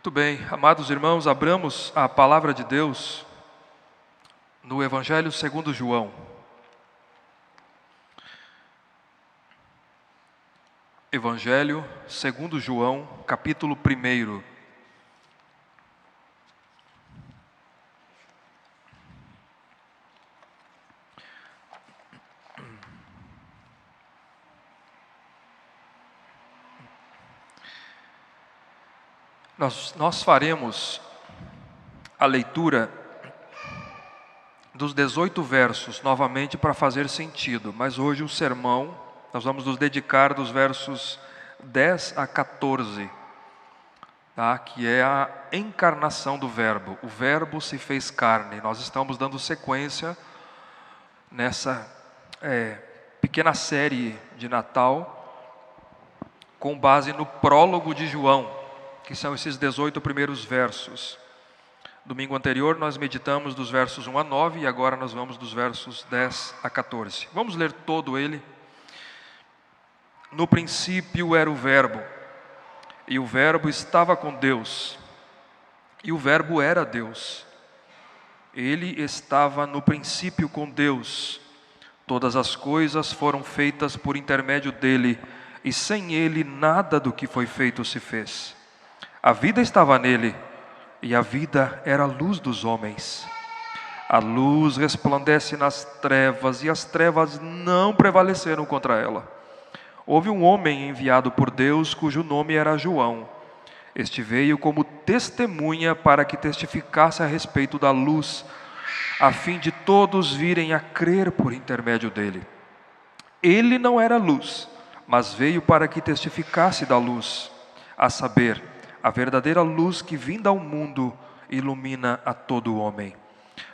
Muito bem, amados irmãos, abramos a palavra de Deus no Evangelho segundo João. Evangelho segundo João, capítulo 1. Nós faremos a leitura dos 18 versos novamente para fazer sentido, mas hoje o sermão nós vamos nos dedicar dos versos 10 a 14, tá? Que é a encarnação do Verbo. O Verbo se fez carne. Nós estamos dando sequência nessa pequena série de Natal com base no prólogo de João, que são esses 18 primeiros versos. Domingo anterior nós meditamos dos versos 1 a 9 e agora nós vamos dos versos 10 a 14. Vamos ler todo ele. No princípio era o Verbo, e o Verbo estava com Deus, e o Verbo era Deus. Ele estava no princípio com Deus. Todas as coisas foram feitas por intermédio dele, e sem ele nada do que foi feito se fez. A vida estava nele, e a vida era a luz dos homens. A luz resplandece nas trevas, e as trevas não prevaleceram contra ela. Houve um homem enviado por Deus, cujo nome era João. Este veio como testemunha para que testificasse a respeito da luz, a fim de todos virem a crer por intermédio dele. Ele não era luz, mas veio para que testificasse da luz, a saber, a verdadeira luz que, vinda ao mundo, ilumina a todo homem.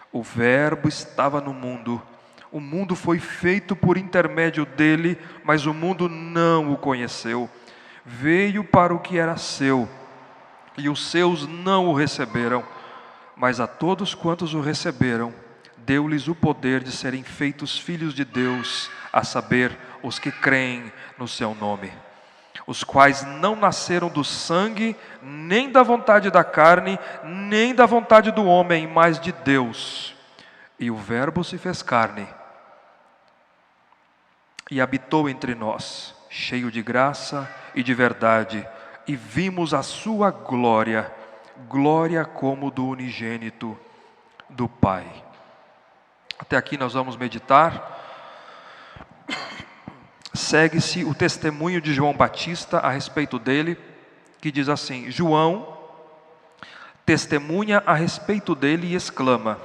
O Verbo estava no mundo. O mundo foi feito por intermédio dele, mas o mundo não o conheceu. Veio para o que era seu, e os seus não o receberam. Mas a todos quantos o receberam, deu-lhes o poder de serem feitos filhos de Deus, a saber, os que creem no seu nome. Os quais não nasceram do sangue, nem da vontade da carne, nem da vontade do homem, mas de Deus. E o Verbo se fez carne e habitou entre nós, cheio de graça e de verdade, e vimos a sua glória, glória como do unigênito do Pai. Até aqui nós vamos meditar. Segue-se o testemunho de João Batista a respeito dele, que diz assim: João testemunha a respeito dele e exclama: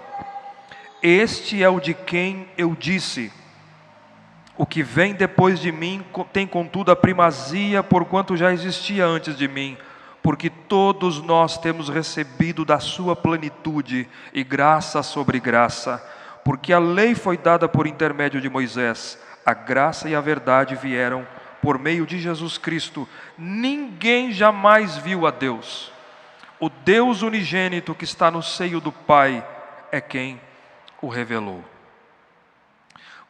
Este é o de quem eu disse, o que vem depois de mim tem contudo a primazia, porquanto já existia antes de mim, porque todos nós temos recebido da sua plenitude e graça sobre graça, porque a lei foi dada por intermédio de Moisés, a graça e a verdade vieram por meio de Jesus Cristo. Ninguém jamais viu a Deus. O Deus unigênito que está no seio do Pai é quem o revelou.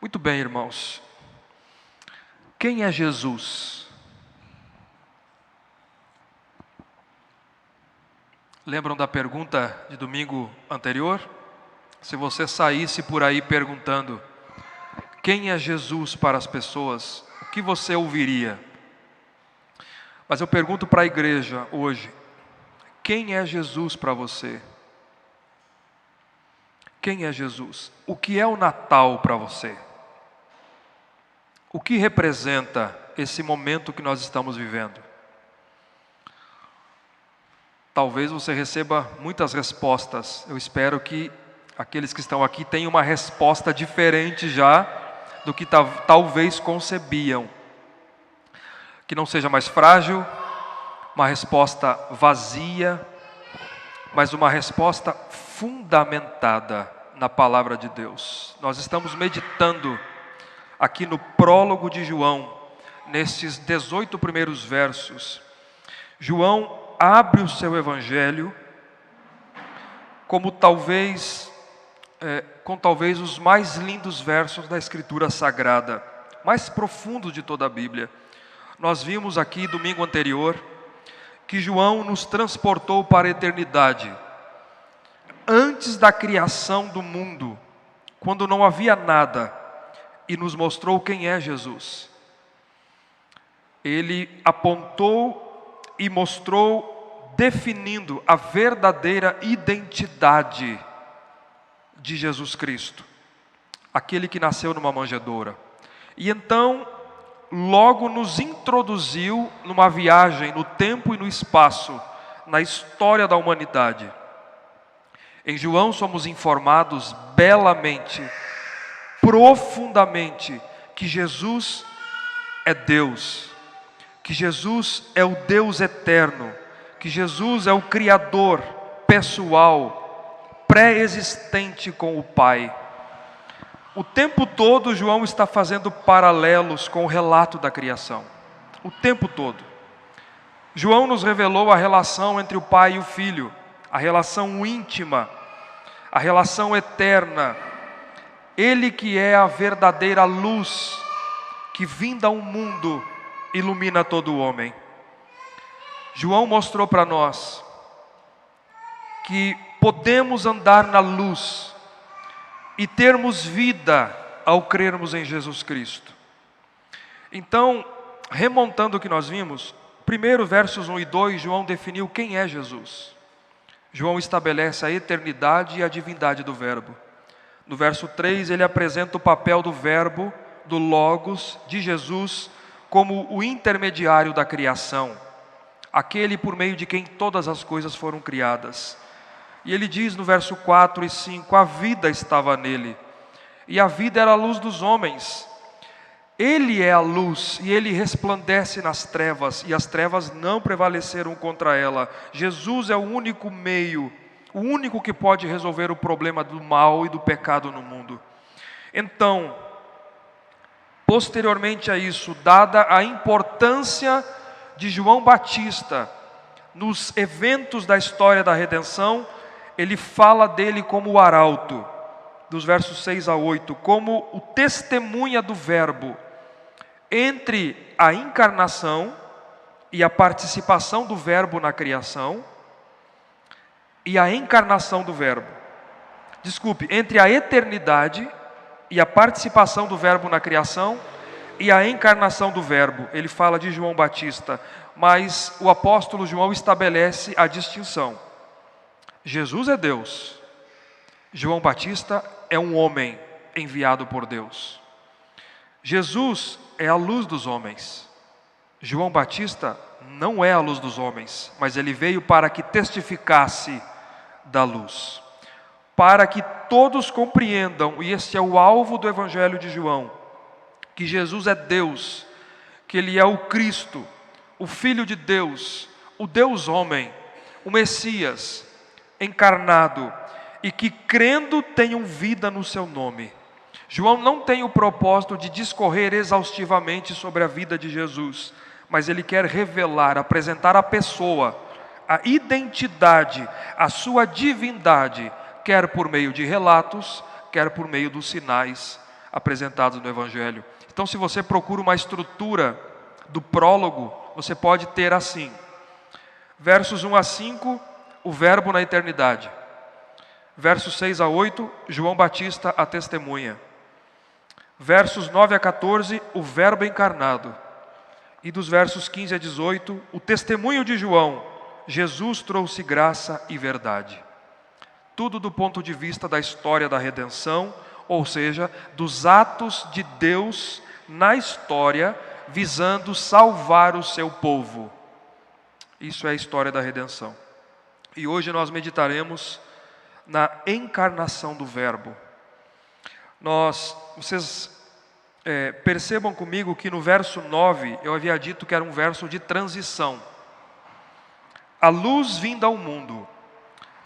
Muito bem, irmãos. Quem é Jesus? Lembram da pergunta de domingo anterior? Se você saísse por aí perguntando: quem é Jesus para as pessoas? O que você ouviria? Mas eu pergunto para a igreja hoje: quem é Jesus para você? Quem é Jesus? O que é o Natal para você? O que representa esse momento que nós estamos vivendo? Talvez você receba muitas respostas. Eu espero que aqueles que estão aqui tenham uma resposta diferente já do que talvez concebiam. Que não seja mais frágil, uma resposta vazia, mas uma resposta fundamentada na palavra de Deus. Nós estamos meditando aqui no prólogo de João, nesses 18 primeiros versos. João abre o seu evangelho com talvez os mais lindos versos da Escritura Sagrada, mais profundos de toda a Bíblia. Nós vimos aqui domingo anterior que João nos transportou para a eternidade. Antes da criação do mundo, quando não havia nada, e nos mostrou quem é Jesus. Ele apontou e mostrou, definindo a verdadeira identidade de Jesus Cristo, aquele que nasceu numa manjedoura. E então, logo nos introduziu numa viagem no tempo e no espaço, na história da humanidade. Em João somos informados belamente, profundamente, que Jesus é Deus, que Jesus é o Deus eterno, que Jesus é o Criador pessoal, pré-existente com o Pai. O tempo todo João está fazendo paralelos com o relato da criação. O tempo todo. João nos revelou a relação entre o Pai e o Filho, a relação íntima, a relação eterna. Ele que é a verdadeira luz, que vinda ao mundo, ilumina todo o homem. João mostrou para nós que podemos andar na luz e termos vida ao crermos em Jesus Cristo. Então, remontando o que nós vimos, primeiro versos 1 e 2, João definiu quem é Jesus. João estabelece a eternidade e a divindade do Verbo. No verso 3, ele apresenta o papel do Verbo, do Logos, de Jesus, como o intermediário da criação, aquele por meio de quem todas as coisas foram criadas. E ele diz no verso 4 e 5, a vida estava nele, e a vida era a luz dos homens. Ele é a luz, e ele resplandece nas trevas, e as trevas não prevaleceram contra ela. Jesus é o único meio, o único que pode resolver o problema do mal e do pecado no mundo. Então, posteriormente a isso, dada a importância de João Batista nos eventos da história da redenção, ele fala dele como o arauto, dos versos 6 a 8, como o testemunha do Verbo, entre a encarnação e a participação do Verbo na criação, e a encarnação do Verbo. Desculpe, entre a eternidade e a participação do Verbo na criação e a encarnação do Verbo. Ele fala de João Batista, mas o apóstolo João estabelece a distinção. Jesus é Deus, João Batista é um homem enviado por Deus. Jesus é a luz dos homens, João Batista não é a luz dos homens, mas ele veio para que testificasse da luz, para que todos compreendam, e este é o alvo do Evangelho de João, que Jesus é Deus, que Ele é o Cristo, o Filho de Deus, o Deus homem, o Messias encarnado, e que crendo tenham vida no seu nome. João não tem o propósito de discorrer exaustivamente sobre a vida de Jesus, mas ele quer revelar, apresentar a pessoa, a identidade, a sua divindade, quer por meio de relatos, quer por meio dos sinais apresentados no Evangelho. Então, se você procura uma estrutura do prólogo, você pode ter assim: versos 1 a 5, o Verbo na eternidade. Versos 6 a 8, João Batista, a testemunha. Versos 9 a 14, o Verbo encarnado. E dos versos 15 a 18, o testemunho de João: Jesus trouxe graça e verdade. Tudo do ponto de vista da história da redenção, ou seja, dos atos de Deus na história, visando salvar o seu povo. Isso é a história da redenção. E hoje nós meditaremos na encarnação do Verbo. Vocês percebam comigo que no verso 9, eu havia dito que era um verso de transição. A luz vinda ao mundo.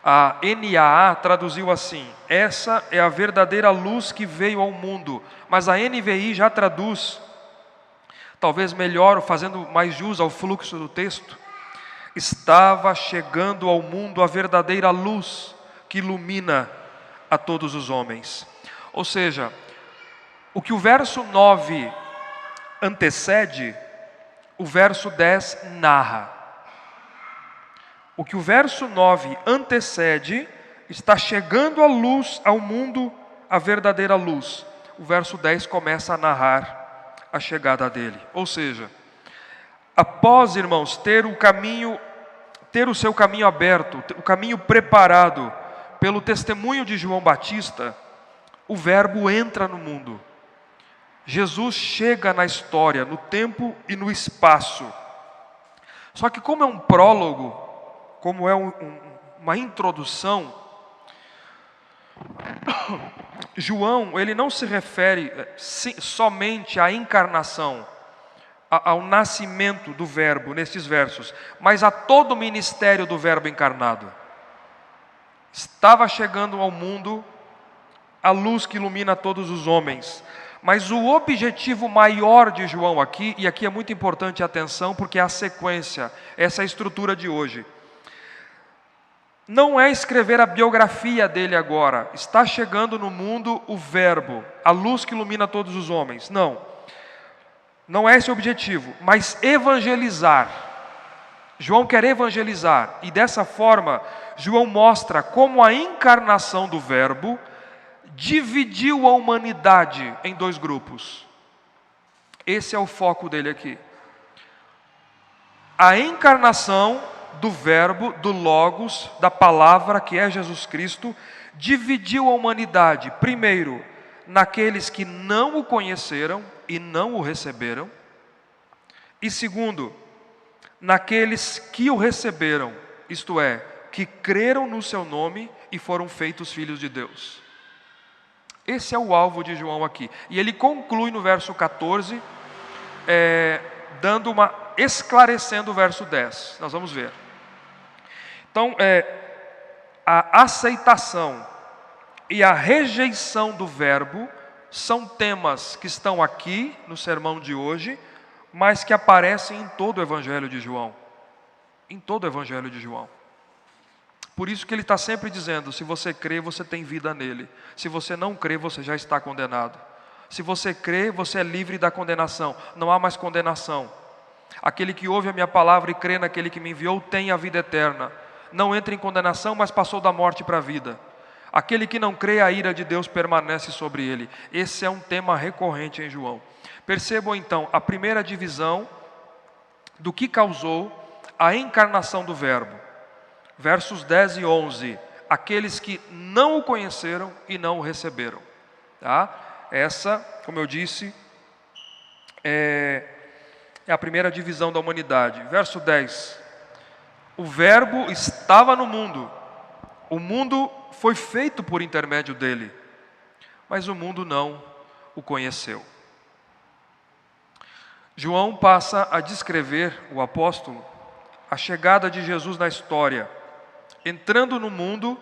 A NAA traduziu assim: essa é a verdadeira luz que veio ao mundo. Mas a NVI já traduz, talvez melhor, fazendo mais jus ao fluxo do texto: estava chegando ao mundo a verdadeira luz que ilumina a todos os homens. Ou seja, o que o verso 9 antecede, o verso 10 narra. O que o verso 9 antecede, está chegando a luz ao mundo, a verdadeira luz. O verso 10 começa a narrar a chegada dele. Ou seja, após, irmãos, ter o seu caminho aberto, o caminho preparado pelo testemunho de João Batista, o Verbo entra no mundo. Jesus chega na história, no tempo e no espaço. Só que como é um prólogo, como é uma introdução, João, ele não se refere somente à encarnação, ao nascimento do Verbo nesses versos, mas a todo o ministério do Verbo encarnado. Estava chegando ao mundo a luz que ilumina todos os homens. Mas o objetivo maior de João aqui, e aqui é muito importante a atenção, porque é a sequência, essa é a estrutura de hoje. Não é escrever a biografia dele agora. Está chegando no mundo o Verbo, a luz que ilumina todos os homens. Não. Não é esse o objetivo, mas evangelizar. João quer evangelizar. E dessa forma, João mostra como a encarnação do Verbo dividiu a humanidade em dois grupos. Esse é o foco dele aqui. A encarnação do Verbo, do Logos, da palavra que é Jesus Cristo, dividiu a humanidade, primeiro, naqueles que não o conheceram e não o receberam, e segundo, naqueles que o receberam, isto é, que creram no seu nome e foram feitos filhos de Deus. Esse é o alvo de João aqui. E ele conclui no verso 14, esclarecendo o verso 10. Nós vamos ver. Então, a aceitação e a rejeição do Verbo são temas que estão aqui no sermão de hoje, mas que aparecem em todo o Evangelho de João. Em todo o Evangelho de João. Por isso que ele está sempre dizendo, se você crê, você tem vida nele. Se você não crê, você já está condenado. Se você crê, você é livre da condenação. Não há mais condenação. Aquele que ouve a minha palavra e crê naquele que me enviou, tem a vida eterna. Não entra em condenação, mas passou da morte para a vida. Aquele que não crê, a ira de Deus permanece sobre ele. Esse é um tema recorrente em João. Percebam então a primeira divisão do que causou a encarnação do Verbo. Versos 10 e 11, aqueles que não o conheceram e não o receberam. Tá? Essa, como eu disse, é a primeira divisão da humanidade. Verso 10, o Verbo estava no mundo, o mundo foi feito por intermédio dele, mas o mundo não o conheceu. João passa a descrever, o apóstolo, a chegada de Jesus na história, entrando no mundo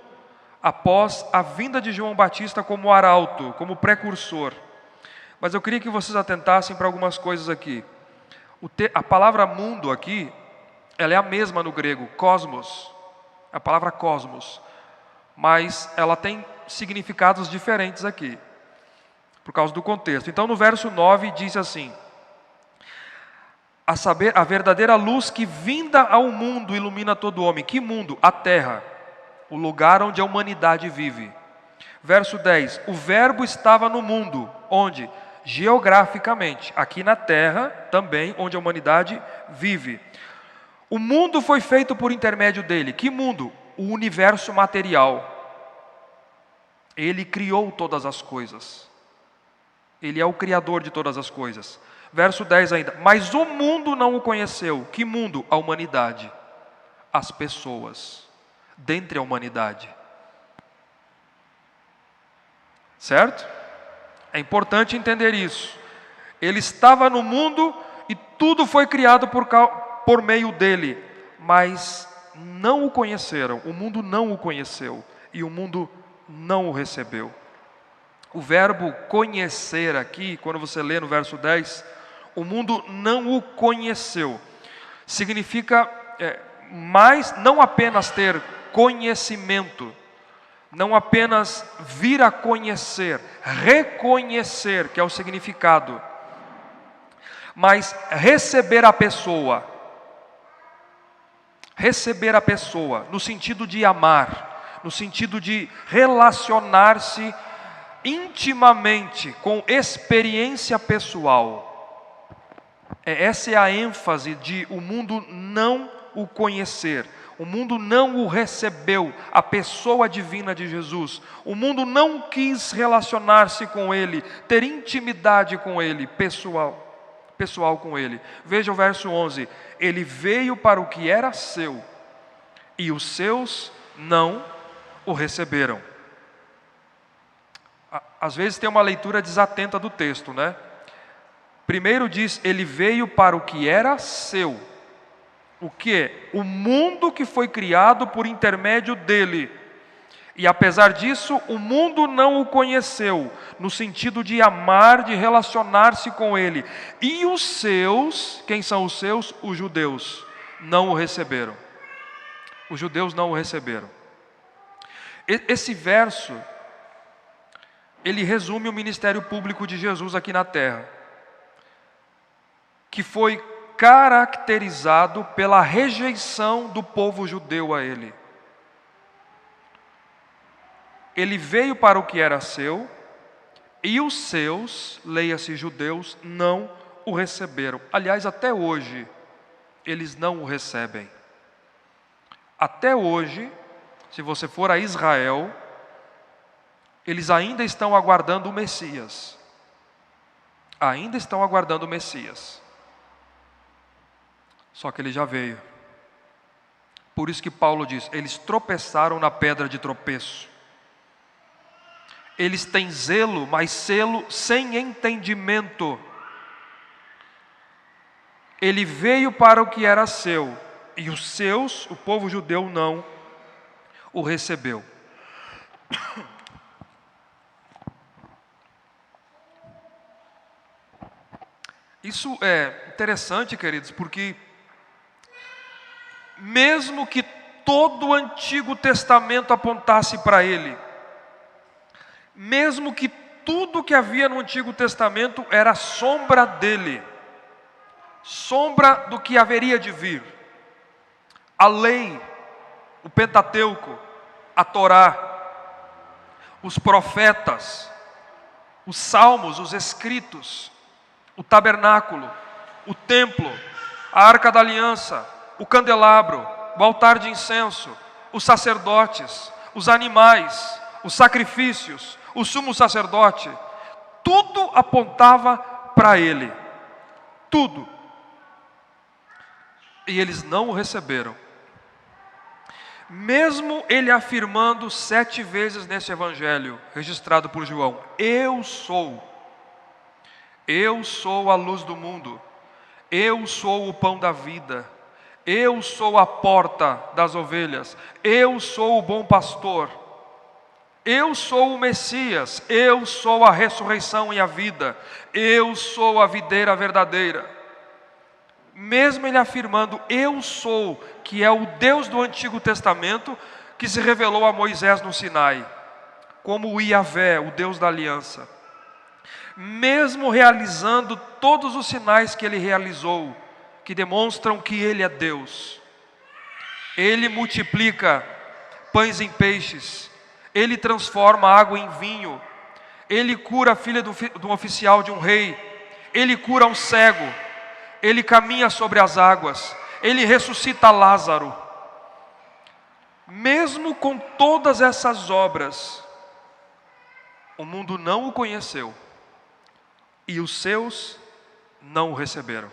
após a vinda de João Batista como arauto, como precursor. Mas eu queria que vocês atentassem para algumas coisas aqui. A palavra mundo aqui, ela é a mesma no grego, cosmos, a palavra cosmos, mas ela tem significados diferentes aqui, por causa do contexto. Então no verso 9 diz assim: a saber, a verdadeira luz que vinda ao mundo ilumina todo homem. Que mundo? A terra, o lugar onde a humanidade vive. Verso 10, o Verbo estava no mundo, onde? Geograficamente, aqui na terra também, onde a humanidade vive. O mundo foi feito por intermédio dele. Que mundo? O universo material. Ele criou todas as coisas. Ele é o criador de todas as coisas. Verso 10 ainda, mas o mundo não o conheceu. Que mundo? A humanidade. As pessoas, dentre a humanidade. Certo? É importante entender isso. Ele estava no mundo e tudo foi criado por meio dele, mas não o conheceram. O mundo não o conheceu e o mundo não o recebeu. O verbo conhecer aqui, quando você lê no verso 10, o mundo não o conheceu. Significa não apenas ter conhecimento, não apenas vir a conhecer, reconhecer, que é o significado, mas receber a pessoa. Receber a pessoa, no sentido de amar, no sentido de relacionar-se intimamente, com experiência pessoal. Essa é a ênfase de o mundo não o conhecer. O mundo não o recebeu, a pessoa divina de Jesus. O mundo não quis relacionar-se com Ele, ter intimidade com Ele, pessoal com Ele. Veja o verso 11. Ele veio para o que era seu, e os seus não o receberam. Às vezes tem uma leitura desatenta do texto, né? Primeiro diz, ele veio para o que era seu. O que? O mundo que foi criado por intermédio dele. E apesar disso, o mundo não o conheceu, no sentido de amar, de relacionar-se com ele. E os seus, quem são os seus? Os judeus, não o receberam. Os judeus não o receberam. Esse verso, ele resume o ministério público de Jesus aqui na terra, que foi caracterizado pela rejeição do povo judeu a Ele. Ele veio para o que era seu, e os seus, leia-se judeus, não o receberam. Aliás, até hoje, eles não o recebem. Até hoje, se você for a Israel, eles ainda estão aguardando o Messias. Ainda estão aguardando o Messias. Só que ele já veio. Por isso que Paulo diz, eles tropeçaram na pedra de tropeço. Eles têm zelo, mas zelo sem entendimento. Ele veio para o que era seu, e os seus, o povo judeu, não o recebeu. Isso é interessante, queridos, porque mesmo que todo o Antigo Testamento apontasse para ele, mesmo que tudo que havia no Antigo Testamento era sombra dele, sombra do que haveria de vir, a lei, o Pentateuco, a Torá, os profetas, os salmos, os escritos, o tabernáculo, o templo, a arca da aliança, o candelabro, o altar de incenso, os sacerdotes, os animais, os sacrifícios, o sumo sacerdote, tudo apontava para ele, tudo. E eles não o receberam. Mesmo ele afirmando 7 vezes nesse evangelho, registrado por João, eu sou a luz do mundo, eu sou o pão da vida, eu sou a porta das ovelhas, eu sou o bom pastor, eu sou o Messias, eu sou a ressurreição e a vida, eu sou a videira verdadeira. Mesmo ele afirmando, eu sou, que é o Deus do Antigo Testamento, que se revelou a Moisés no Sinai, como o Iavé, o Deus da aliança. Mesmo realizando todos os sinais que ele realizou, que demonstram que ele é Deus. Ele multiplica pães em peixes, ele transforma água em vinho, ele cura a filha do oficial de um rei, ele cura um cego, ele caminha sobre as águas, ele ressuscita Lázaro. Mesmo com todas essas obras, o mundo não o conheceu, e os seus não o receberam.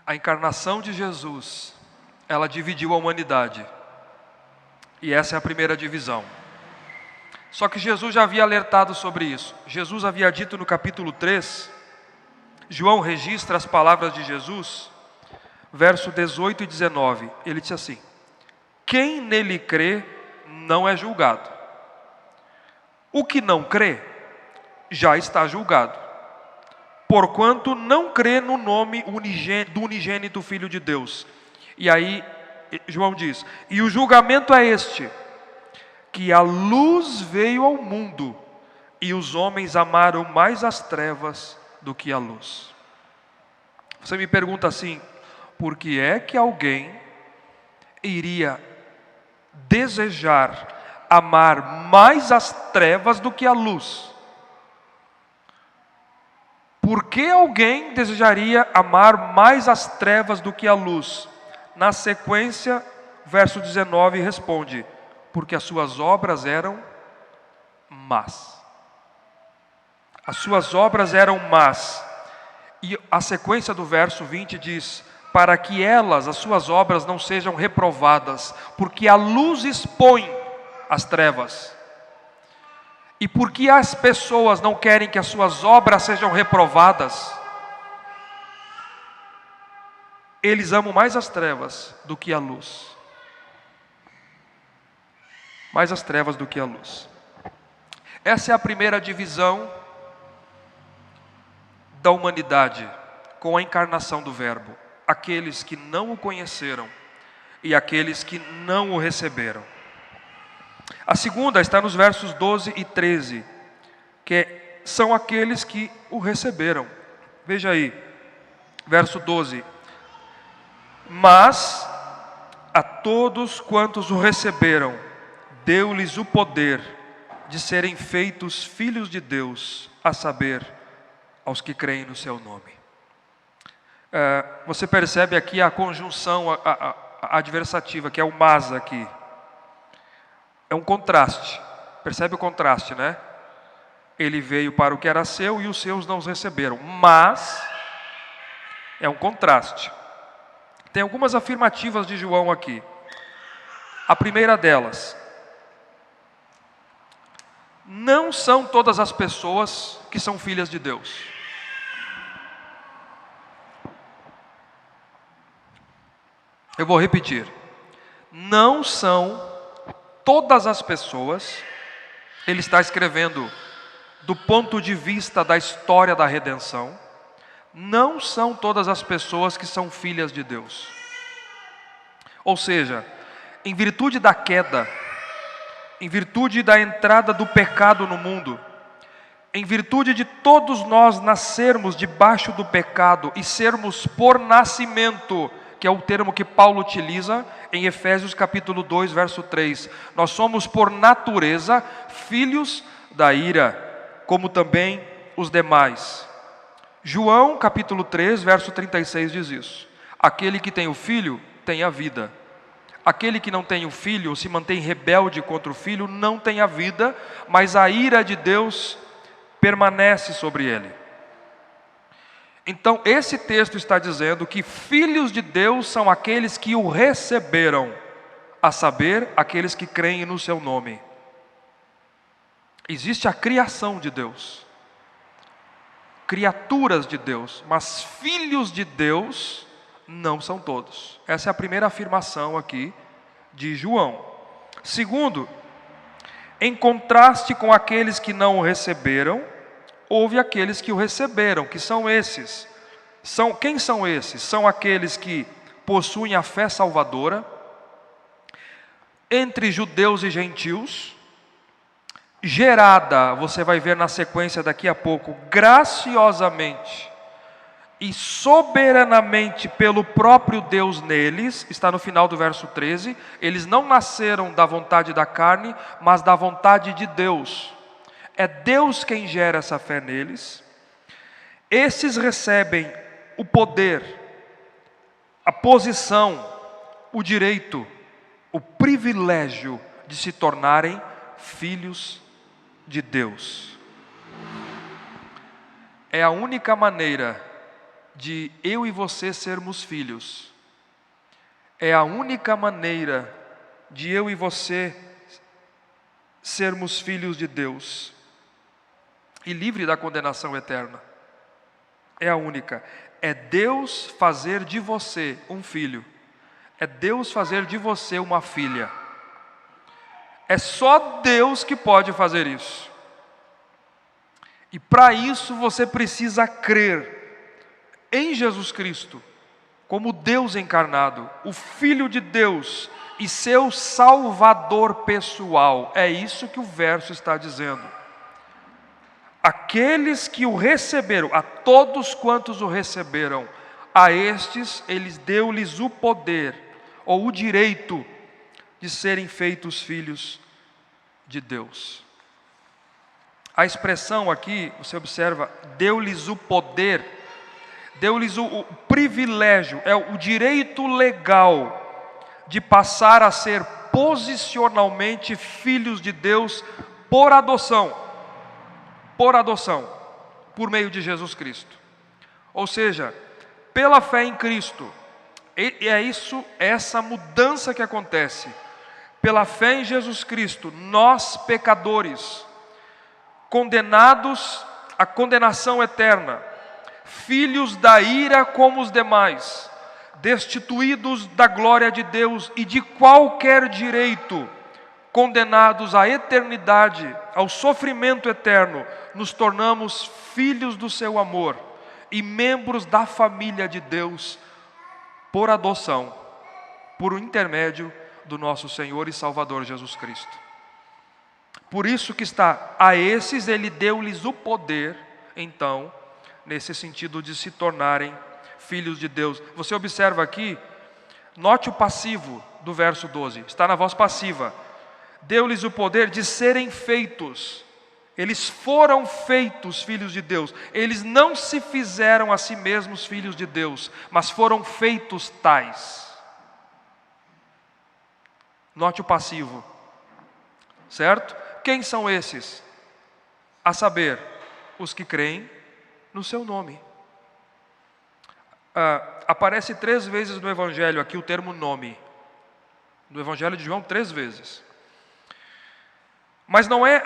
A encarnação de Jesus, ela dividiu a humanidade. E essa é a primeira divisão. Só que Jesus já havia alertado sobre isso. Jesus havia dito no capítulo 3, João registra as palavras de Jesus, verso 18 e 19. Ele disse assim, quem nele crê não é julgado. O que não crê, já está julgado, porquanto não crê no nome do unigênito Filho de Deus. E aí João diz, e o julgamento é este, que a luz veio ao mundo, e os homens amaram mais as trevas do que a luz. Você me pergunta assim, por que é que alguém iria desejar amar mais as trevas do que a luz? Por que alguém desejaria amar mais as trevas do que a luz? Na sequência, verso 19 responde: porque as suas obras eram más. As suas obras eram más. E a sequência do verso 20 diz: para que elas, as suas obras, não sejam reprovadas, porque a luz expõe as trevas. E porque as pessoas não querem que as suas obras sejam reprovadas, eles amam mais as trevas do que a luz. Mais as trevas do que a luz. Essa é a primeira divisão da humanidade com a encarnação do Verbo: aqueles que não o conheceram e aqueles que não o receberam. A segunda está nos versos 12 e 13, que são aqueles que o receberam. Veja aí, verso 12: mas a todos quantos o receberam, deu-lhes o poder de serem feitos filhos de Deus, a saber, aos que creem no seu nome. Você percebe aqui a conjunção a adversativa, que é o mas aqui. É um contraste. Percebe o contraste, né? Ele veio para o que era seu e os seus não os receberam. Mas é um contraste. Tem algumas afirmativas de João aqui. A primeira delas: não são todas as pessoas que são filhas de Deus. Eu vou repetir. Não são todas as pessoas. Ele está escrevendo do ponto de vista da história da redenção. Não são todas as pessoas que são filhas de Deus. Ou seja, em virtude da queda, em virtude da entrada do pecado no mundo, em virtude de todos nós nascermos debaixo do pecado e sermos por nascimento, que é o termo que Paulo utiliza em Efésios capítulo 2, verso 3. Nós somos por natureza filhos da ira, como também os demais. João capítulo 3, verso 36 diz isso: aquele que tem o filho tem a vida. Aquele que não tem o filho, ou se mantém rebelde contra o filho, não tem a vida, mas a ira de Deus permanece sobre ele. Então, esse texto está dizendo que filhos de Deus são aqueles que o receberam, a saber, aqueles que creem no seu nome. Existe a criação de Deus, criaturas de Deus, mas filhos de Deus não são todos. Essa é a primeira afirmação aqui de João. Segundo, em contraste com aqueles que não o receberam, houve aqueles que o receberam, que são esses. Quem são esses? São aqueles que possuem a fé salvadora, entre judeus e gentios, gerada, você vai ver na sequência daqui a pouco, graciosamente e soberanamente pelo próprio Deus neles. Está no final do verso 13. Eles não nasceram da vontade da carne, mas da vontade de Deus. É Deus quem gera essa fé neles. Esses recebem o poder, a posição, o direito, o privilégio de se tornarem filhos de Deus. É a única maneira de eu e você sermos filhos. É a única maneira de eu e você sermos filhos de Deus e livre da condenação eterna. É a única. É Deus fazer de você um filho. É Deus fazer de você uma filha. É só Deus que pode fazer isso. E para isso você precisa crer em Jesus Cristo, como Deus encarnado, o Filho de Deus e seu Salvador pessoal. É isso que o verso está dizendo. Aqueles que o receberam, a todos quantos o receberam, a estes Ele deu-lhes o poder, ou o direito, de serem feitos filhos de Deus. A expressão aqui, você observa, deu-lhes o poder, deu-lhes o privilégio, é o direito legal de passar a ser posicionalmente filhos de Deus por adoção, por meio de Jesus Cristo. Ou seja, pela fé em Cristo, essa mudança que acontece. Pela fé em Jesus Cristo, nós pecadores, condenados à condenação eterna, filhos da ira como os demais, destituídos da glória de Deus e de qualquer direito, condenados à eternidade, ao sofrimento eterno, nos tornamos filhos do seu amor e membros da família de Deus por adoção, por intermédio do nosso Senhor e Salvador Jesus Cristo. Por isso que está, a esses Ele deu-lhes o poder, então, nesse sentido de se tornarem filhos de Deus. Você observa aqui, note o passivo do verso 12, está na voz passiva. Deu-lhes o poder de serem feitos. Eles foram feitos filhos de Deus. Eles não se fizeram a si mesmos filhos de Deus, mas foram feitos tais. Note o passivo, certo? Quem são esses? A saber, os que creem no seu nome. Aparece 3 vezes no Evangelho aqui o termo nome. No Evangelho de João, 3 vezes. Mas não é,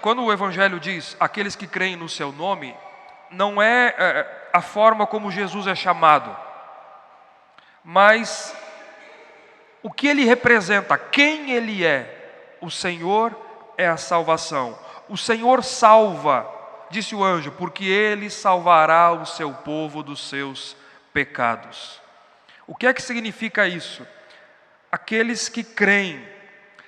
quando o Evangelho diz aqueles que creem no seu nome, não é a forma como Jesus é chamado, mas o que Ele representa, quem Ele é. O Senhor é a salvação. O Senhor salva, disse o anjo, porque Ele salvará o seu povo dos seus pecados. O que é que significa isso? Aqueles que creem,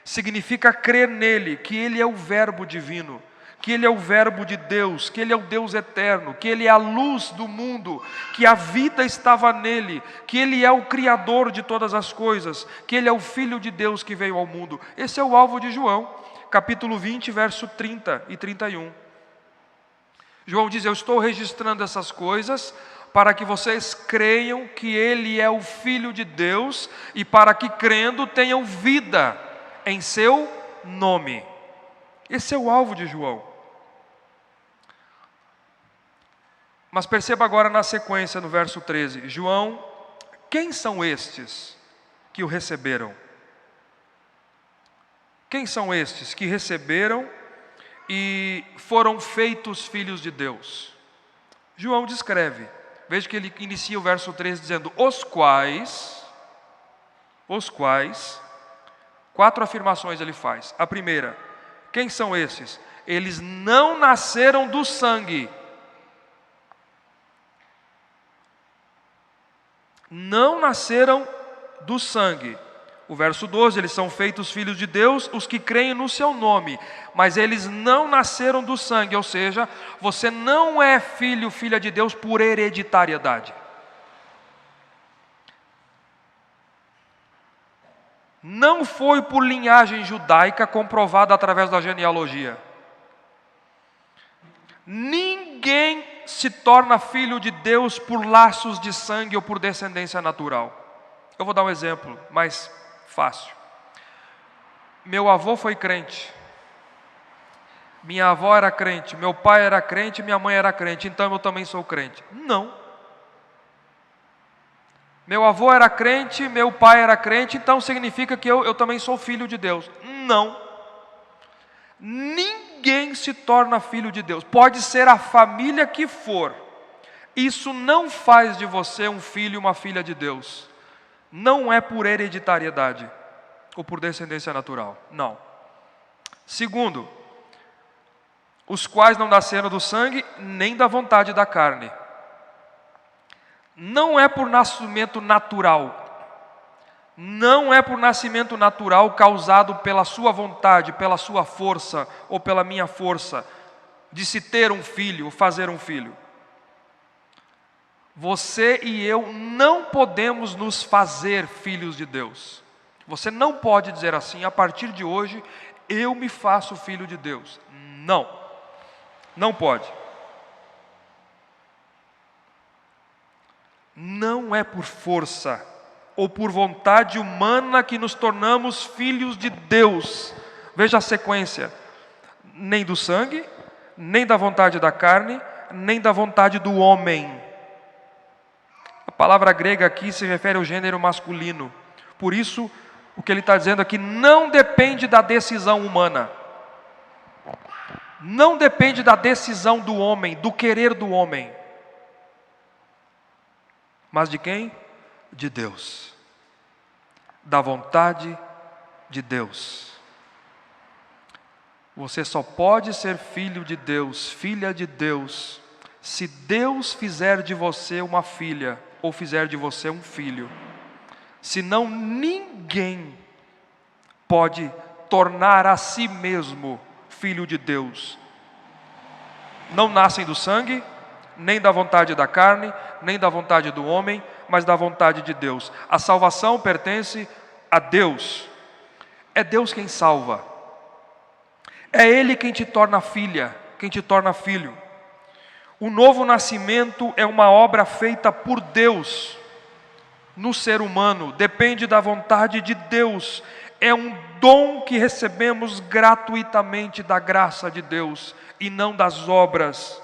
significa crer nele, que Ele é o Verbo divino, que Ele é o Verbo de Deus, que Ele é o Deus eterno, que Ele é a luz do mundo, que a vida estava nele, que Ele é o Criador de todas as coisas, que Ele é o Filho de Deus que veio ao mundo. Esse é o alvo de João, capítulo 20, verso 30 e 31. João diz: eu estou registrando essas coisas para que vocês creiam que Ele é o Filho de Deus e para que crendo tenham vida em seu nome. Esse é o alvo de João. Mas perceba agora na sequência, no verso 13, João, quem são estes que o receberam? Quem são estes que receberam e foram feitos filhos de Deus? João descreve, veja que ele inicia o verso 13 dizendo, os quais, 4 afirmações ele faz. A primeira, quem são esses? Eles não nasceram do sangue. Não nasceram do sangue. O verso 12, eles são feitos filhos de Deus, os que creem no seu nome, mas eles não nasceram do sangue, ou seja, você não é filho, filha de Deus por hereditariedade. Não foi por linhagem judaica comprovada através da genealogia. Ninguém se torna filho de Deus por laços de sangue ou por descendência natural. Eu vou dar um exemplo mais fácil. Meu avô foi crente. Minha avó era crente. Meu pai era crente. Minha mãe era crente. Então eu também sou crente. Não. Meu avô era crente. Meu pai era crente. Então significa que eu também sou filho de Deus. Não. Ninguém se torna filho de Deus. Pode ser a família que for. Isso não faz de você um filho e uma filha de Deus. Não é por hereditariedade ou por descendência natural. Não. Segundo, os quais não nasceram do sangue nem da vontade da carne. Não é por nascimento natural. Não é por nascimento natural causado pela sua vontade, pela sua força ou pela minha força de se ter um filho ou fazer um filho. Você e eu não podemos nos fazer filhos de Deus. Você não pode dizer assim: a partir de hoje eu me faço filho de Deus. Não, não pode. Não é por força ou por vontade humana que nos tornamos filhos de Deus. Veja a sequência: nem do sangue, nem da vontade da carne, nem da vontade do homem. A palavra grega aqui se refere ao gênero masculino. Por isso, o que ele está dizendo aqui não depende da decisão humana. Não depende da decisão do homem, do querer do homem. Mas de quem? De Deus. Da vontade de Deus. Você só pode ser filho de Deus, filha de Deus, se Deus fizer de você uma filha ou fizer de você um filho. Senão ninguém pode tornar a si mesmo filho de Deus. Não nascem do sangue, nem da vontade da carne, nem da vontade do homem, mas da vontade de Deus. A salvação pertence a Deus. É Deus quem salva. É Ele quem te torna filha, quem te torna filho. O novo nascimento é uma obra feita por Deus no ser humano, depende da vontade de Deus. É um dom que recebemos gratuitamente da graça de Deus e não das obras.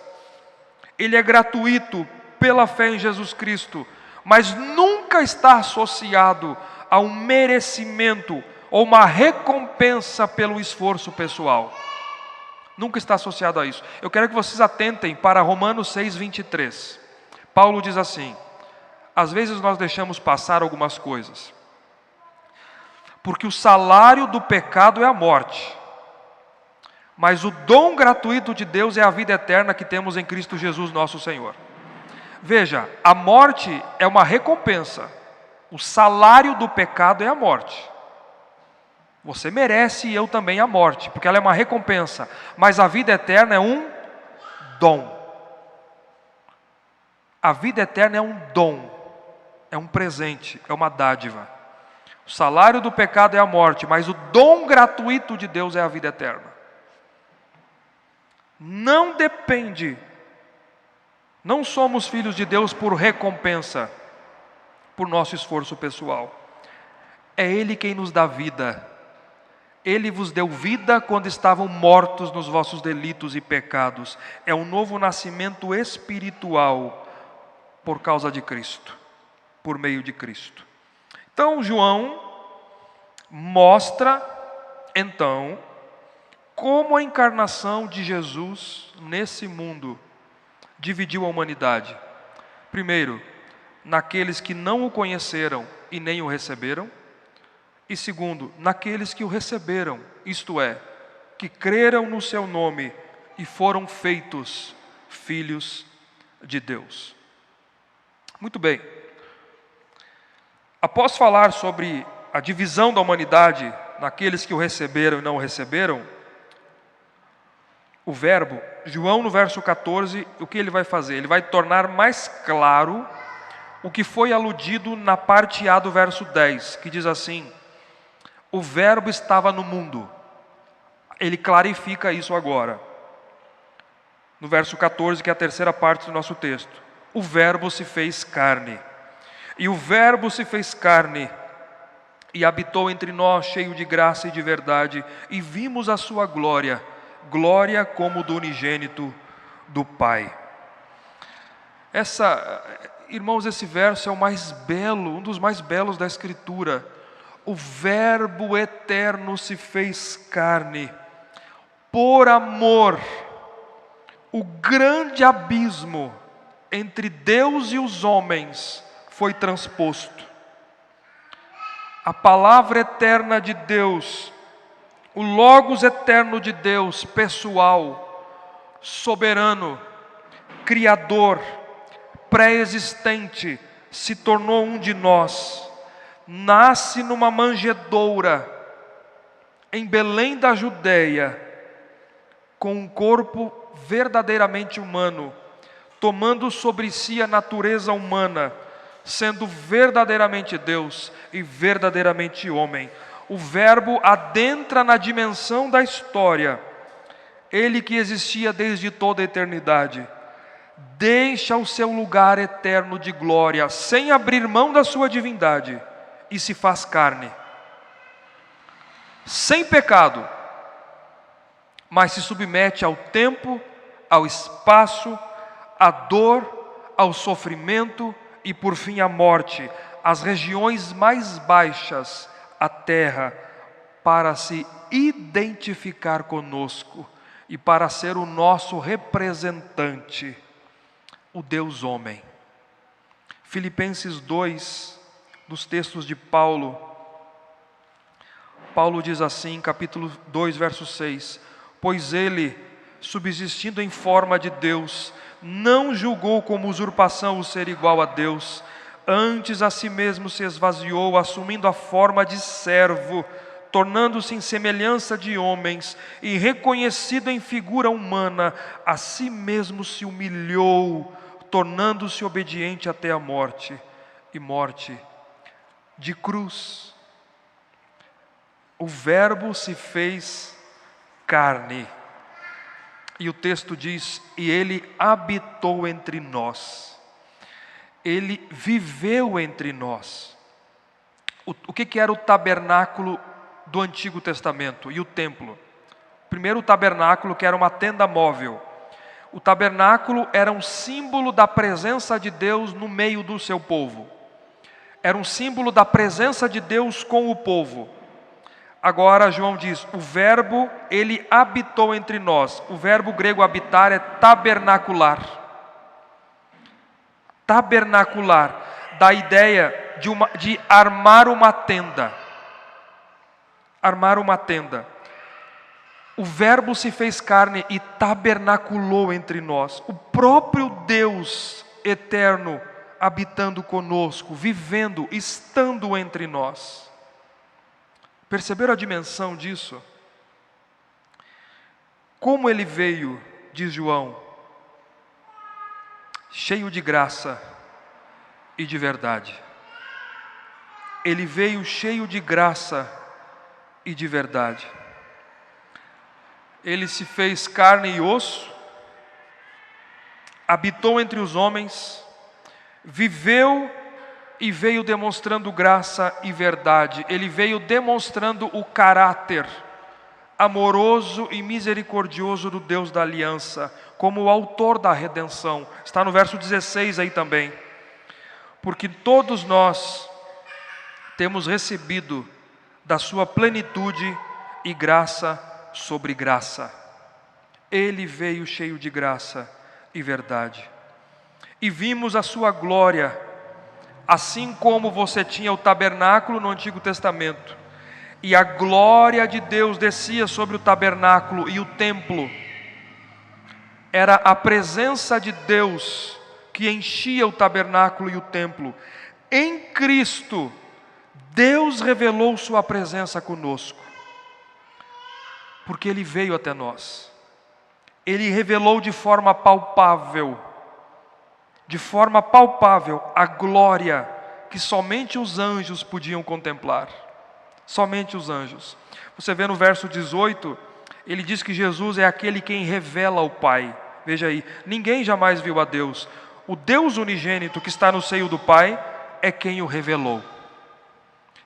Ele é gratuito pela fé em Jesus Cristo, mas nunca está associado a um merecimento ou uma recompensa pelo esforço pessoal. Nunca está associado a isso. Eu quero que vocês atentem para Romanos 6:23. Paulo diz assim: às vezes nós deixamos passar algumas coisas, porque o salário do pecado é a morte, mas o dom gratuito de Deus é a vida eterna que temos em Cristo Jesus nosso Senhor. Veja, a morte é uma recompensa, o salário do pecado é a morte. Você merece e eu também a morte, porque ela é uma recompensa, mas a vida eterna é um dom. A vida eterna é um dom, é um presente, é uma dádiva. O salário do pecado é a morte, mas o dom gratuito de Deus é a vida eterna. Não depende, não somos filhos de Deus por recompensa, por nosso esforço pessoal. É Ele quem nos dá vida. Ele vos deu vida quando estavam mortos nos vossos delitos e pecados. É um novo nascimento espiritual por causa de Cristo, por meio de Cristo. Então João mostra, então, como a encarnação de Jesus nesse mundo dividiu a humanidade. Primeiro, naqueles que não o conheceram e nem o receberam. E segundo, naqueles que o receberam, isto é, que creram no seu nome e foram feitos filhos de Deus. Muito bem. Após falar sobre a divisão da humanidade naqueles que o receberam e não o receberam, o verbo, João no verso 14, o que ele vai fazer? Ele vai tornar mais claro o que foi aludido na parte A do verso 10, que diz assim: o verbo estava no mundo. Ele clarifica isso agora. No verso 14, que é a terceira parte do nosso texto. O verbo se fez carne. E o verbo se fez carne e habitou entre nós, cheio de graça e de verdade, e vimos a sua glória, glória como do unigênito do Pai. Irmãos, esse verso é o mais belo, um dos mais belos da Escritura. O Verbo eterno se fez carne. Por amor, o grande abismo entre Deus e os homens foi transposto. A palavra eterna de Deus, o Logos eterno de Deus, pessoal, soberano, criador, pré-existente, se tornou um de nós. Nasce numa manjedoura em Belém da Judeia, com um corpo verdadeiramente humano, tomando sobre si a natureza humana, sendo verdadeiramente Deus e verdadeiramente homem. O Verbo adentra na dimensão da história. Ele que existia desde toda a eternidade, deixa o seu lugar eterno de glória, sem abrir mão da sua divindade, e se faz carne, sem pecado, mas se submete ao tempo, ao espaço, à dor, ao sofrimento e por fim à morte, às regiões mais baixas, a terra, para se identificar conosco e para ser o nosso representante, o Deus homem. Filipenses 2, dos textos de Paulo diz assim, capítulo 2, verso 6: pois ele, subsistindo em forma de Deus, não julgou como usurpação o ser igual a Deus, antes a si mesmo se esvaziou, assumindo a forma de servo, tornando-se em semelhança de homens, e reconhecido em figura humana, a si mesmo se humilhou, tornando-se obediente até a morte, e morte de cruz. O Verbo se fez carne. E o texto diz, e ele habitou entre nós. Ele viveu entre nós. O que era o tabernáculo do Antigo Testamento e o templo? Primeiro, o tabernáculo, que era uma tenda móvel. O tabernáculo era um símbolo da presença de Deus no meio do seu povo. Era um símbolo da presença de Deus com o povo. Agora João diz, o Verbo, ele habitou entre nós. O verbo grego habitar é tabernacular. Tabernacular, da ideia de armar uma tenda. Armar uma tenda. O Verbo se fez carne e tabernaculou entre nós. O próprio Deus eterno habitando conosco, vivendo, estando entre nós. Perceberam a dimensão disso? Como ele veio, diz João, cheio de graça e de verdade. Ele veio cheio de graça e de verdade. Ele se fez carne e osso, habitou entre os homens, viveu e veio demonstrando graça e verdade. Ele veio demonstrando o caráter amoroso e misericordioso do Deus da aliança, como o autor da redenção. Está no verso 16 aí também. Porque todos nós temos recebido da sua plenitude e graça sobre graça. Ele veio cheio de graça e verdade. E vimos a sua glória, assim como você tinha o tabernáculo no Antigo Testamento, e a glória de Deus descia sobre o tabernáculo e o templo. Era a presença de Deus que enchia o tabernáculo e o templo. Em Cristo, Deus revelou sua presença conosco, porque Ele veio até nós. Ele revelou de forma palpável a glória que somente os anjos podiam contemplar. Somente os anjos. Você vê no verso 18, ele diz que Jesus é aquele quem revela o Pai. Veja aí, ninguém jamais viu a Deus. O Deus unigênito que está no seio do Pai é quem o revelou.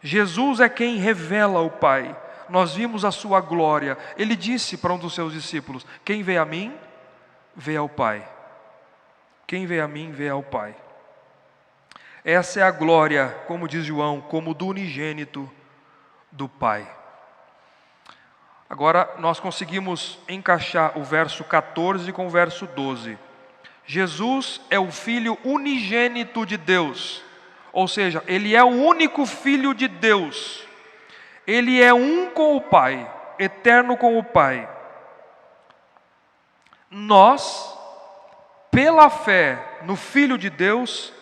Jesus é quem revela o Pai. Nós vimos a sua glória. Ele disse para um dos seus discípulos, quem vê a mim, vê ao Pai. Quem vê a mim, vê ao Pai. Essa é a glória, como diz João, como do unigênito do Pai. Agora nós conseguimos encaixar o verso 14 com o verso 12. Jesus é o Filho unigênito de Deus, ou seja, Ele é o único Filho de Deus. Ele é um com o Pai, eterno com o Pai. Nós, pela fé no Filho de Deus,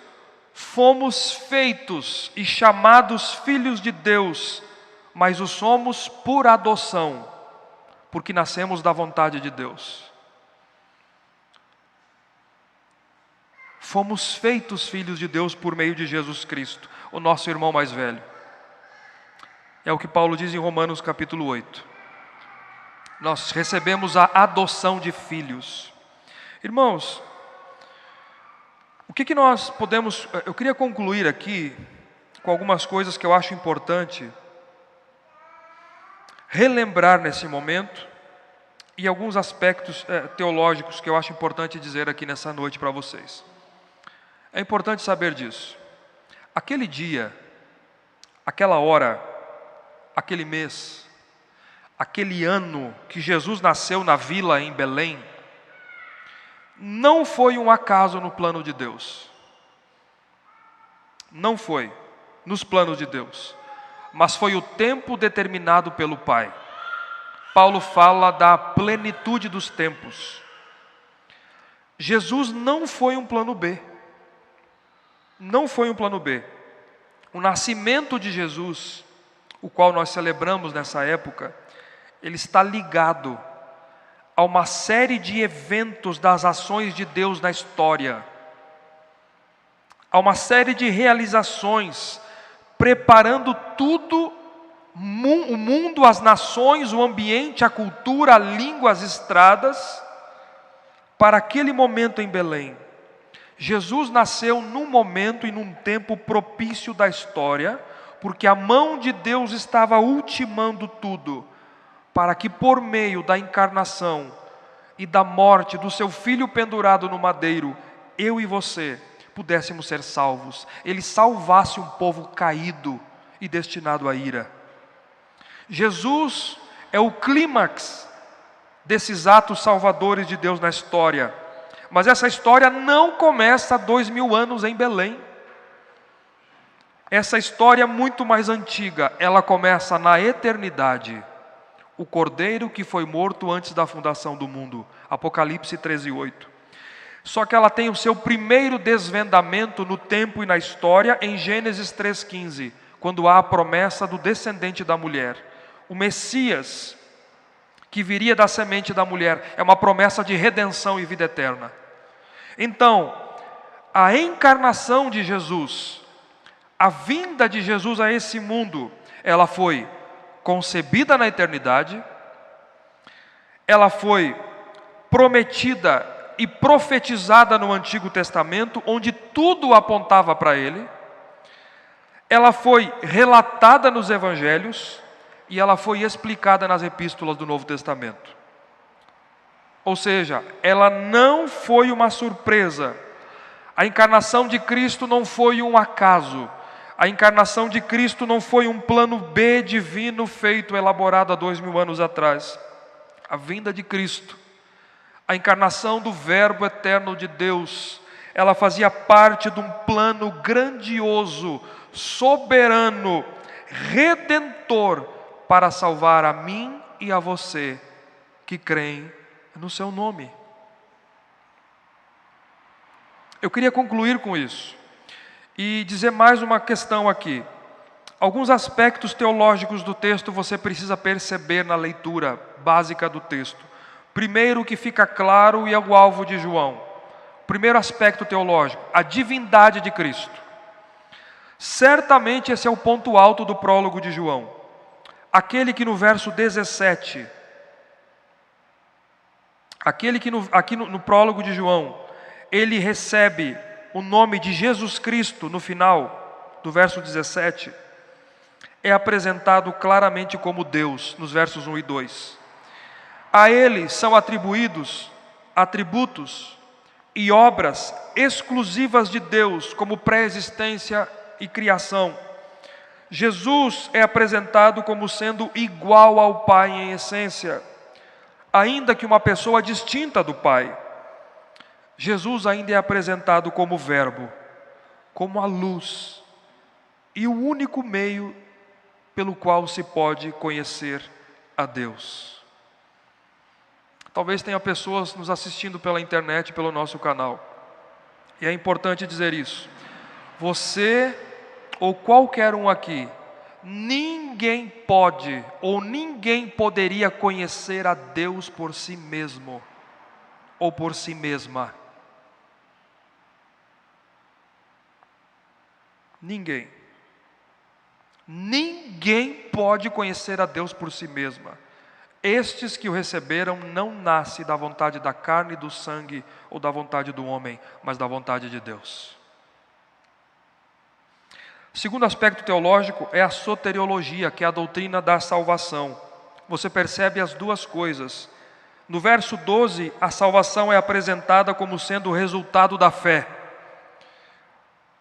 fomos feitos e chamados filhos de Deus, mas o somos por adoção, porque nascemos da vontade de Deus. fomos feitos filhos de Deus por meio de Jesus Cristo, o nosso irmão mais velho. É o que Paulo diz em Romanos capítulo 8. Nós recebemos a adoção de filhos. Irmãos, o que nós podemos... Eu queria concluir aqui com algumas coisas que eu acho importante relembrar nesse momento e alguns aspectos teológicos que eu acho importante dizer aqui nessa noite para vocês. É importante saber disso. Aquele dia, aquela hora, aquele mês, aquele ano que Jesus nasceu na vila em Belém, não foi um acaso no plano de Deus. Não foi nos planos de Deus, mas foi o tempo determinado pelo Pai. Paulo fala da plenitude dos tempos. Jesus não foi um plano B. Não foi um plano B. O nascimento de Jesus, o qual nós celebramos nessa época, ele está ligado a uma série de eventos das ações de Deus na história. Há uma série de realizações, preparando tudo, o mundo, as nações, o ambiente, a cultura, a língua, as estradas, para aquele momento em Belém. Jesus nasceu num momento e num tempo propício da história, porque a mão de Deus estava ultimando tudo, para que por meio da encarnação e da morte do seu filho pendurado no madeiro, eu e você pudéssemos ser salvos. Ele salvasse um povo caído e destinado à ira. Jesus é o clímax desses atos salvadores de Deus na história. Mas essa história não começa há 2000 anos em Belém. Essa história é muito mais antiga. Ela começa na eternidade. O Cordeiro que foi morto antes da fundação do mundo. Apocalipse 13:8. Só que ela tem o seu primeiro desvendamento no tempo e na história em Gênesis 3:15, quando há a promessa do descendente da mulher. O Messias, que viria da semente da mulher, é uma promessa de redenção e vida eterna. Então, a encarnação de Jesus, a vinda de Jesus a esse mundo, ela foi concebida na eternidade, ela foi prometida e profetizada no Antigo Testamento, onde tudo apontava para Ele, ela foi relatada nos Evangelhos e ela foi explicada nas epístolas do Novo Testamento. Ou seja, ela não foi uma surpresa. A encarnação de Cristo não foi um acaso. A encarnação de Cristo não foi um plano B divino feito, elaborado há 2000 anos atrás. A vinda de Cristo, a encarnação do Verbo eterno de Deus, ela fazia parte de um plano grandioso, soberano, redentor, para salvar a mim e a você que creem no seu nome. Eu queria concluir com isso e dizer mais uma questão aqui. Alguns aspectos teológicos do texto você precisa perceber na leitura básica do texto. Primeiro, que fica claro e é o alvo de João. Primeiro aspecto teológico, a divindade de Cristo. Certamente esse é o ponto alto do prólogo de João. Aquele que no verso 17, aqui no prólogo de João, ele recebe o nome de Jesus Cristo no final do verso 17, é apresentado claramente como Deus, nos versos 1 e 2. A ele são atribuídos atributos e obras exclusivas de Deus, como pré-existência e criação. Jesus é apresentado como sendo igual ao Pai em essência, ainda que uma pessoa distinta do Pai. Jesus ainda é apresentado como Verbo, como a luz, e o único meio pelo qual se pode conhecer a Deus. Talvez tenha pessoas nos assistindo pela internet, pelo nosso canal, e é importante dizer isso. Você ou qualquer um aqui, ninguém pode ou ninguém poderia conhecer a Deus por si mesmo ou por si mesma. Ninguém. Ninguém pode conhecer a Deus por si mesma. Estes que o receberam não nascem da vontade da carne e do sangue ou da vontade do homem, mas da vontade de Deus. Segundo aspecto teológico é a soteriologia, que é a doutrina da salvação. Você percebe as duas coisas. No verso 12, a salvação é apresentada como sendo o resultado da fé.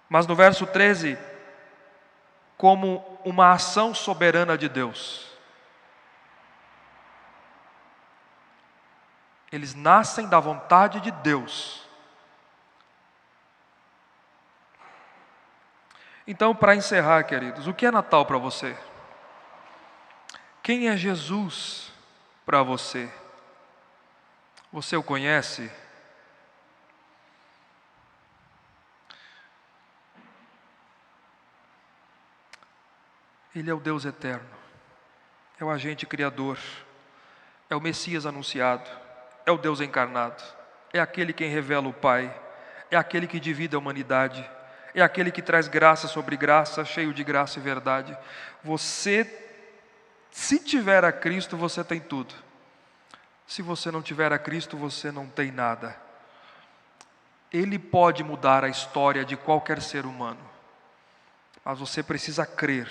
Mas no verso 13, como uma ação soberana de Deus. Eles nascem da vontade de Deus. Então, para encerrar, queridos, o que é Natal para você? Quem é Jesus para você? Você o conhece? Ele é o Deus eterno, é o agente criador, é o Messias anunciado, é o Deus encarnado, é aquele quem revela o Pai, é aquele que divide a humanidade, é aquele que traz graça sobre graça, cheio de graça e verdade. Você, se tiver a Cristo, você tem tudo. Se você não tiver a Cristo, você não tem nada. Ele pode mudar a história de qualquer ser humano, mas você precisa crer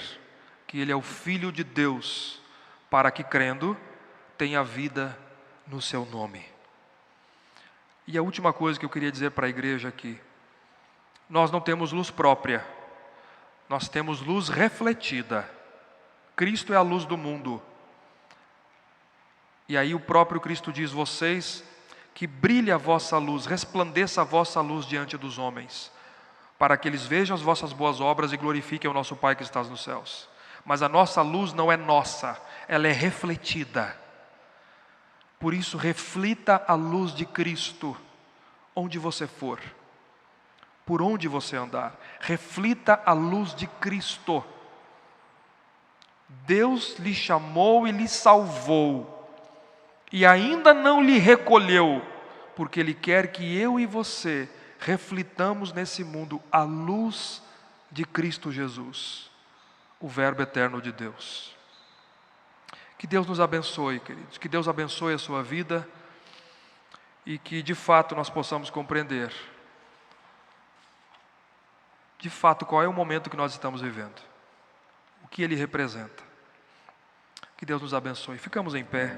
que Ele é o Filho de Deus, para que crendo, tenha vida no seu nome. E a última coisa que eu queria dizer para a igreja aqui: nós não temos luz própria, nós temos luz refletida. Cristo é a luz do mundo. E aí o próprio Cristo diz: vocês, que brilhe a vossa luz, resplandeça a vossa luz diante dos homens, para que eles vejam as vossas boas obras e glorifiquem o nosso Pai que está nos céus. Mas a nossa luz não é nossa, ela é refletida. Por isso, reflita a luz de Cristo onde você for, por onde você andar. Reflita a luz de Cristo. Deus lhe chamou e lhe salvou, e ainda não lhe recolheu, porque Ele quer que eu e você reflitamos nesse mundo a luz de Cristo Jesus, o Verbo eterno de Deus. Que Deus nos abençoe, queridos, que Deus abençoe a sua vida e que de fato nós possamos compreender de fato qual é o momento que nós estamos vivendo, o que ele representa. Que Deus nos abençoe. Ficamos em pé.